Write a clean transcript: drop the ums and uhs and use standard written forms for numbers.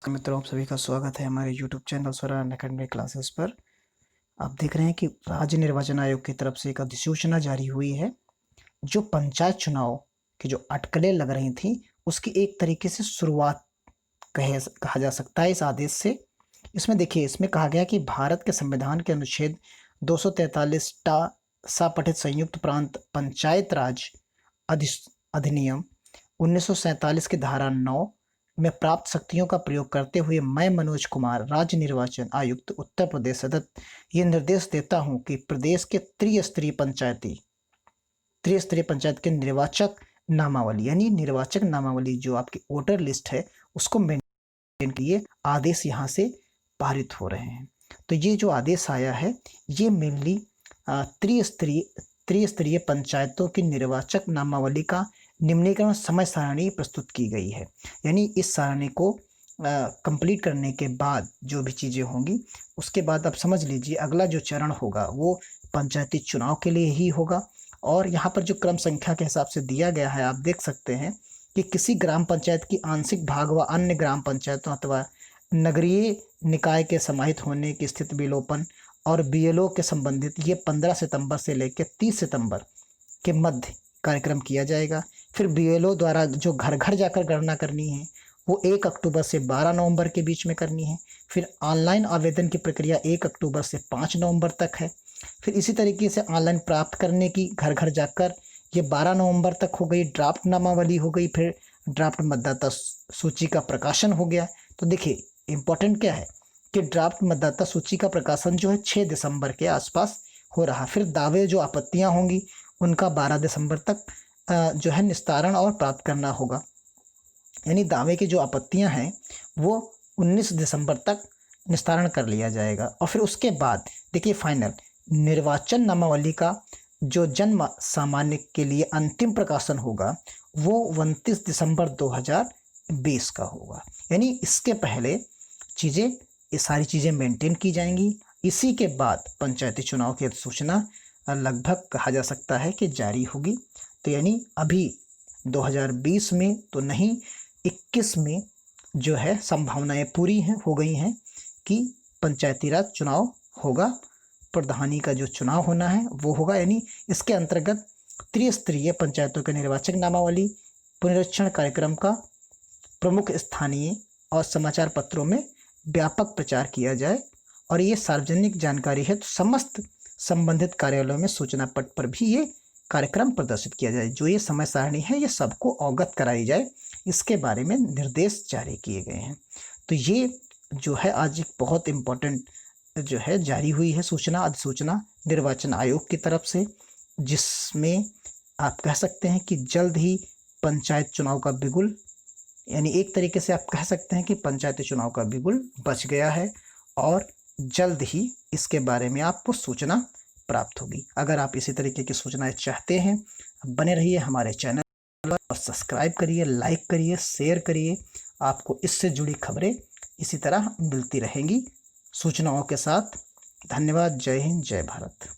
तो मित्रों, आप सभी का स्वागत है हमारे YouTube चैनल स्वरा अकेडमी क्लासेस पर। आप देख रहे हैं कि राज्य निर्वाचन आयोग की तरफ से एक अधिसूचना जारी हुई है। जो पंचायत चुनाव की जो अटकलें लग रही थी, उसकी एक तरीके से शुरुआत कहा जा सकता है इस आदेश से। इसमें देखिए, इसमें कहा गया कि भारत के संविधान के अनुच्छेद 243 टा सा पठित संयुक्त प्रांत पंचायत राज अधिनियम 1947 की धारा 9 में प्राप्त शक्तियों का प्रयोग करते हुए मैं मनोज कुमार, राज्य निर्वाचन आयुक्त उत्तर प्रदेश सतत ये निर्देश देता हूं कि प्रदेश के त्रिस्तरीय पंचायत के निर्वाचक नामावली यानी निर्वाचक नामावली जो आपकी वोटर लिस्ट है उसको मेंटेन के लिए आदेश यहाँ से पारित हो रहे हैं। तो ये जो आदेश आया है ये मेनली त्रिस्तरीय पंचायतों की निर्वाचक नामावली का निम्नीकरण समय सारणी प्रस्तुत की गई है। यानी इस सारणी को कंप्लीट करने के बाद जो भी चीज़ें होंगी उसके बाद आप समझ लीजिए अगला जो चरण होगा वो पंचायती चुनाव के लिए ही होगा। और यहाँ पर जो क्रम संख्या के हिसाब से दिया गया है, आप देख सकते हैं कि किसी ग्राम पंचायत की आंशिक भाग व अन्य ग्राम पंचायतों अथवा नगरीय निकाय के समाहित होने की स्थिति विलोपन और बीएलओ के संबंधित ये 15 सितंबर से लेकर 30 सितंबर के मध्य कार्यक्रम किया जाएगा। फिर बीएलओ द्वारा जो घर घर जाकर गणना करनी है वो 1 अक्टूबर से 12 नवंबर के बीच में करनी है। फिर ऑनलाइन आवेदन की प्रक्रिया 1 अक्टूबर से 5 नवंबर तक है। फिर इसी तरीके से ऑनलाइन प्राप्त करने की घर घर जाकर ये 12 नवंबर तक हो गई। ड्राफ्ट नामावली हो गई। फिर ड्राफ्ट मतदाता सूची का प्रकाशन हो गया। तो देखिए इम्पोर्टेंट क्या है कि ड्राफ्ट मतदाता सूची का प्रकाशन जो है 6 दिसंबर के आसपास हो रहा। फिर दावे जो आपत्तियां होंगी उनका 12 दिसंबर तक जो है निस्तारण और प्राप्त करना होगा। यानी दावे की जो आपत्तियां हैं वो 19 दिसंबर तक निस्तारण कर लिया जाएगा। और फिर उसके बाद देखिए फाइनल निर्वाचन नामावली का जो जन्म सामान्य के लिए अंतिम प्रकाशन होगा वो 29 दिसंबर 2020 का होगा। यानी इसके पहले ये सारी चीज़ें मेंटेन की जाएंगी। इसी के बाद पंचायती चुनाव की अधिसूचना लगभग कहा जा सकता है कि जारी होगी। तो यानी अभी 2020 में तो नहीं, 21 में जो है संभावनाएं पूरी हो गई हैं कि पंचायती राज चुनाव होगा। प्रधानी का जो चुनाव होना है वो होगा। यानी इसके अंतर्गत त्रिस्तरीय पंचायतों के निर्वाचक नामावली पुनरीक्षण कार्यक्रम का प्रमुख स्थानीय और समाचार पत्रों में व्यापक प्रचार किया जाए और ये सार्वजनिक जानकारी है तो समस्त संबंधित कार्यालयों में सूचना पट पर भी ये कार्यक्रम प्रदर्शित किया जाए। जो ये समय सारणी है ये सबको अवगत कराई जाए, इसके बारे में निर्देश जारी किए गए हैं। तो ये जो है आज एक बहुत इम्पोर्टेंट जो है जारी हुई है अधिसूचना निर्वाचन आयोग की तरफ से, जिसमें आप कह सकते हैं कि जल्द ही पंचायत चुनाव का बिगुल, यानी एक तरीके से आप कह सकते हैं कि पंचायती चुनाव का बिगुल बच गया है और जल्द ही इसके बारे में आपको सूचना प्राप्त होगी। अगर आप इसी तरीके की सूचनाएं चाहते हैं बने रहिए हमारे चैनल पर और सब्सक्राइब करिए, लाइक करिए, शेयर करिए। आपको इससे जुड़ी खबरें इसी तरह मिलती रहेंगी सूचनाओं के साथ। धन्यवाद। जय हिंद, जय भारत।